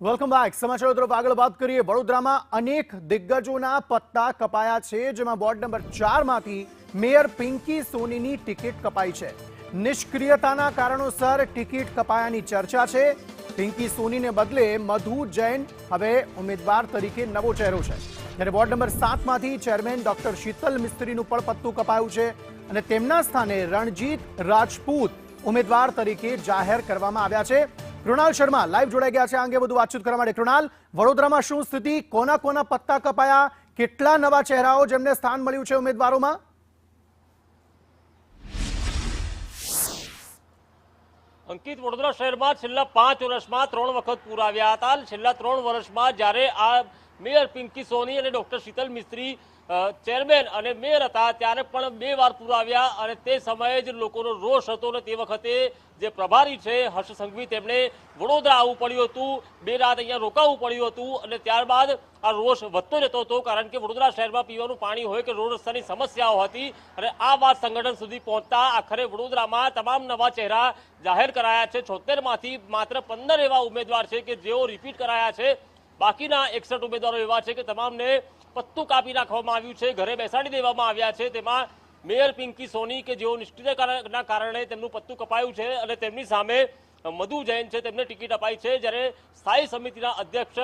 Welcome back. સમાચારો તરફ આગળ વાત કરીએ. વડોદરામાં અનેક દિગ્ગજોના પત્તા કપાયા છે, જેમાં વોર્ડ નંબર 4 માંથી મેયર પિંકી સોનીની ટિકિટ કપાઈ છે. નિષ્ક્રિયતાના કારણોસર ટિકિટ કપાયાની ચર્ચા છે. પિંકી સોનીને બદલે મધુ જૈન હવે ઉમેદવાર તરીકે નવો ચહેરો છે. જ્યારે વોર્ડ નંબર 7 માંથી ચેરમેન ડોક્ટર શીતલ મિસ્ત્રીનું પણ પત્તું કપાયું છે અને તેમના સ્થાને રણજીત રાજપૂત ઉમેદવાર તરીકે જાહેર કરવામાં આવ્યા છે. કૃણાલ શર્મા લાઈવ જોડાઈ ગયા છે આ અંગે વધુ વાતચીત કરવા માટે. કૃણાલ, વડોદરામાં શું સ્થિતિ, કોના કોના પત્તા કપાયા, કેટલા નવા ચહેરાઓ જેમને સ્થાન મળ્યું છે ઉમેદવારોમાં? અંકિત, વડોદરા શહેરમાં છેલ્લા 5 વર્ષમાં 3 વખત પૂર આવ્યા હતા. છેલ્લા 3 વર્ષમાં જ્યારે આ મેયર પિંકી સોની અને ડોક્ટર શીતલ મિસ્ત્રી ચેરમેન અને મેયર હતા ત્યારે પણ 2 વાર પૂર આવ્યા અને તે સમયે જ લોકોનો રોષ હતો અને તે વખતે જે પ્રભારી છે હર્ષ સંઘવી તેમણે વડોદરા આવવું પડ્યું હતું, 2 રાત અહીંયા રોકાવું પડ્યું હતું અને ત્યારબાદ આ રોષ વધતો જતો હતો, કારણ કે વડોદરા શહેરમાં પીવાનું પાણી હોય કે રોડ રસ્તાની સમસ્યાઓ હતી અને આ વાત સંગઠન સુધી પહોંચતા આખરે વડોદરામાં તમામ નવા ચહેરા જાહેર કરાયા છે. 76 માંથી માત્ર 15 એવા ઉમેદવાર છે કે જેઓ રિપીટ કરાયા છે. બાકીના 61 ઉમેદવારો એવા છે કે તમામને પત્તું કાપી નાખવામાં આવ્યું છે, ઘરે બેસાડી દેવામાં આવ્યા છે. તેમાં મેયર પિંકી સોની કે જેઓ નિષ્ક્રિયતાના કારણે તેમનું પત્તું કપાયું છે અને તેમની સામે મધુ જૈન છે, તેમને ટિકિટ અપાઈ છે. જ્યારે સ્થાયી સમિતિના અધ્યક્ષ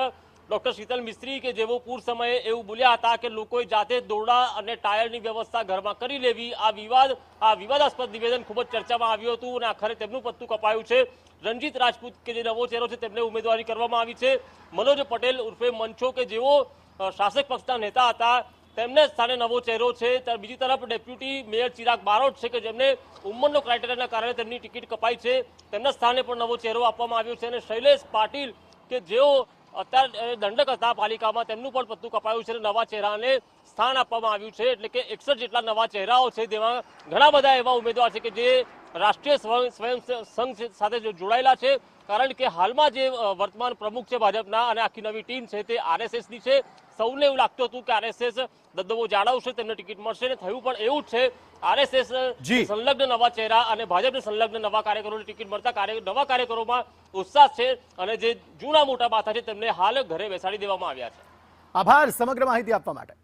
ડોક્ટર શીતલ મિસ્ત્રી કે જેઓ પૂર સમયે એવું બોલ્યા હતા કે લોકોએ જાતે દોરડા અને ટાયરની વ્યવસ્થા ઘરમાં કરી લેવી, આ વિવાદાસ્પદ નિવેદન ખૂબ જ ચર્ચામાં આવ્યું હતું અને આખરે તેમનું પત્તું કપાયું છે. રણજીત રાજપૂત કે જે નવો ચહેરો છે તેમને ઉમેદવારી કરવામાં આવી છે. મનોજ પટેલ ઉર્ફે મંચો કે જેઓ શાસક પક્ષના નેતા હતા તેમને સ્થાને નવો ચહેરો છે. બીજી તરફ ડેપ્યુટી મેયર ચિરાગ બારોટ છે કે જેમને ઉંમરનો ક્રાઇટેરિયાના કારણે તેમની ટિકિટ કપાઈ છે, તેમના સ્થાને પણ નવો ચહેરો આપવામાં આવ્યો છે. અને શૈલેષ પાટીલ કે જેઓ અત્યારે દંડક હતા પાલિકામાં, તેમનું પણ પત્તું કપાયું છે અને નવા ચહેરાને સ્થાન આપવામાં આવ્યું છે. એટલે કે 61 જેટલા નવા ચહેરાઓ છે, તેમાં ઘણા બધા એવા ઉમેદવાર છે કે જે રાષ્ટ્રીય સ્વયં સંઘ સાથે જોડાયેલા છે, કારણ કે હાલમાં જે વર્તમાન પ્રમુખ છે ભાજપના અને આખી નવી ટીમ છે તે આરએસએસની છે. સૌને એવું લાગતું હતું કે આરએસએસ દબદબો જાળવશે, તેમને ટિકિટ મળશે અને થયું પણ એવું જ છે. આરએસએસ સંલગ્ન નવા ચહેરા અને ભાજપને સંલગ્ન નવા કાર્યકરોને ટિકિટ મળતા નવા કાર્યકરોમાં ઉત્સાહ છે અને જે જૂના મોટા માથા છે તેમને હાલ ઘરે બેસાડી દેવામાં આવ્યા છે. આભાર સમગ્ર માહિતી આપવા માટે.